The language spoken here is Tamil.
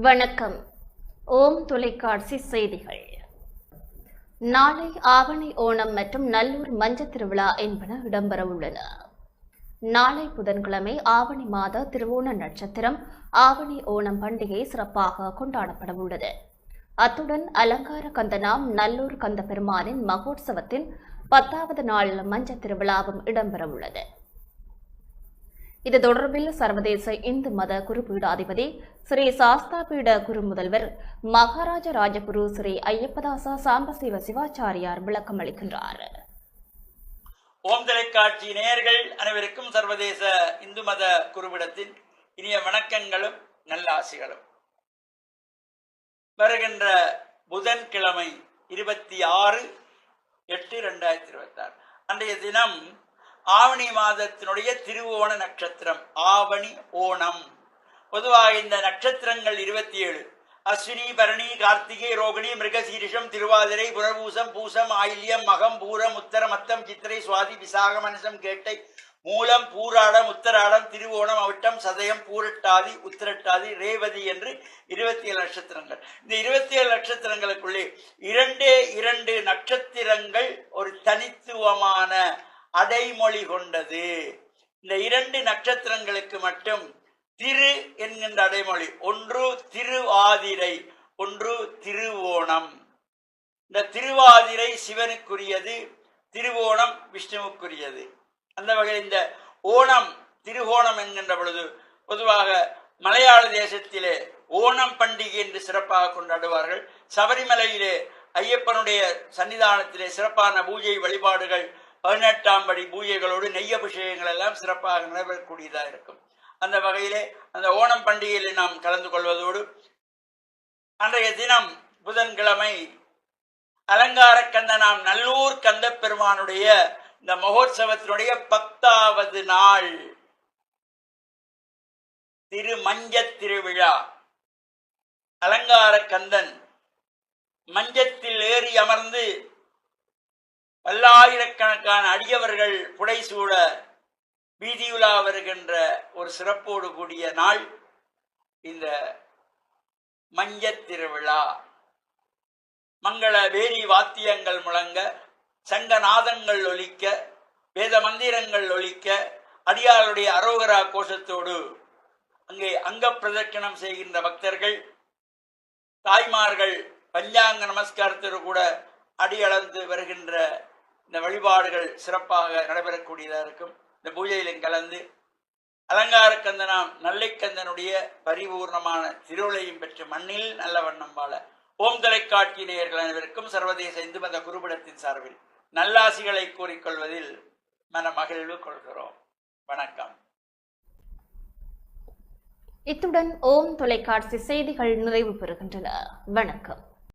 வணக்கம். ஓம் தொலைக்காட்சி செய்திகள். நாளை ஆவணி ஓணம் மற்றும் நல்லூர் மஞ்சத் திருவிழா என்பன இடம்பெறவுள்ளன. நாளை புதன்கிழமை ஆவணி மாத திருவோண நட்சத்திரம் ஆவணி ஓணம் பண்டிகை சிறப்பாக கொண்டாடப்படவுள்ளது. அத்துடன் அலங்கார கந்தனாம் நல்லூர் கந்த பெருமானின் மகோற்சவத்தின் 10வது நாள் மஞ்சத் திருவிழாவும் இடம்பெறவுள்ளது. இது தொடர்பில் சர்வதேச இந்து மத குருபீடாதிபதி ஸ்ரீ சாஸ்தாபீட குரு முதல்வர் மகாராஜ ராஜகுரு ஸ்ரீ ஐயப்பதாச சாம்பசிவ சிவாச்சாரியார் விளக்கம் அளிக்கின்றார். ஓம் தொலைக்காட்சி நேயர்கள் அனைவருக்கும் சர்வதேச இந்து மத குருபீடத்தின் இனிய வணக்கங்களும் நல்லாசிகளும். வருகின்ற புதன்கிழமை 26/8/2026 அன்றைய தினம் ஆவணி மாதத்தினுடைய திருவோண நட்சத்திரம் ஆவணி ஓணம். பொதுவாக இந்த நட்சத்திரங்கள் 27: அஸ்வினி, பரணி, கார்த்திகை, ரோகிணி, மிருகசீரிஷம், திருவாதிரை, புனர்பூசம், பூசம், ஆயில்யம், மகம், பூரம், உத்தரம், அத்தம், சித்திரை, சுவாதி, விசாகம், அனுசம், கேட்டை, மூலம், பூராடம், உத்தராடம், திருவோணம், அவிட்டம், சதயம், பூரட்டாதி, உத்திரட்டாதி, ரேவதி என்று 27 நட்சத்திரங்கள். இந்த 27 நட்சத்திரங்களுக்குள்ளே இரண்டு நட்சத்திரங்கள் ஒரு தனித்துவமான அடைமொழி கொண்டது. இந்த 2 நட்சத்திரங்களுக்கு மட்டும் திரு என்கின்ற அடைமொழி. ஒன்று திருவாதிரை, ஒன்று திருவோணம். இந்த திருவாதிரை சிவனுக்குரியது, திருவோணம் விஷ்ணுவுக்குரியது. அந்த வகையில் இந்த ஓணம் திருவோணம் என்கின்ற பொழுது பொதுவாக மலையாள தேசத்திலே ஓணம் பண்டிகை என்று சிறப்பாக கொண்டாடுவார்கள். சபரிமலையிலே ஐயப்பனுடைய சன்னிதானத்திலே சிறப்பான பூஜை வழிபாடுகள், 18ஆம் படி பூஜைகளோடு நெய்யபிஷேகங்கள் எல்லாம் சிறப்பாக நடைபெறக்கூடியதாக இருக்கும். அந்த வகையிலே அந்த ஓணம் பண்டிகையிலே நாம் கலந்து கொள்வதோடு அன்றைய தினம் புதன்கிழமை அலங்கார கந்தனாம் நல்லூர் கந்த பெருமானுடைய இந்த மகோற்சவத்தினுடைய 10வது நாள் மஞ்சத் திருவிழா. அலங்கார கந்தன் மஞ்சத்தில் ஏறி அமர்ந்து பல்லாயிரக்கணக்கான அடியவர்கள் புடைசூழ வீதியுலா வருகின்ற ஒரு சிறப்போடு கூடிய நாள் இந்த மஞ்சத் திருவிழா. மங்கள வேரி வாத்தியங்கள் முழங்க, சங்கநாதங்கள் ஒலிக்க, வேத மந்திரங்கள் ஒலிக்க, அடியாருடைய அரோகரா கோஷத்தோடு அங்கே அங்க பிரதட்சணம் செய்கின்ற பக்தர்கள், தாய்மார்கள் பஞ்சாங்க நமஸ்காரத்தோடு கூட அடியளந்து வருகின்ற இந்த வழிபாடுகள் சிறப்பாக நடைபெறக்கூடியதாக இருக்கும். இந்த பூஜையிலும் கலந்து அலங்கார கந்தனாம் நல்லைக்கந்தனுடைய பரிபூர்ணமான திருவுளையும் பெற்று மண்ணில் நல்ல வண்ணம் வாழ ஓம் தொலைக்காட்சி நேயர்கள் அனைவருக்கும் சர்வதேச இந்து மத குருபீடத்தின் சார்பில் நல்லாசிகளை கூறிக்கொள்வதில் மன மகிழ்வு கொள்கிறோம். வணக்கம். இத்துடன் ஓம் தொலைக்காட்சி செய்திகள் நிறைவு பெறுகின்றன. வணக்கம்.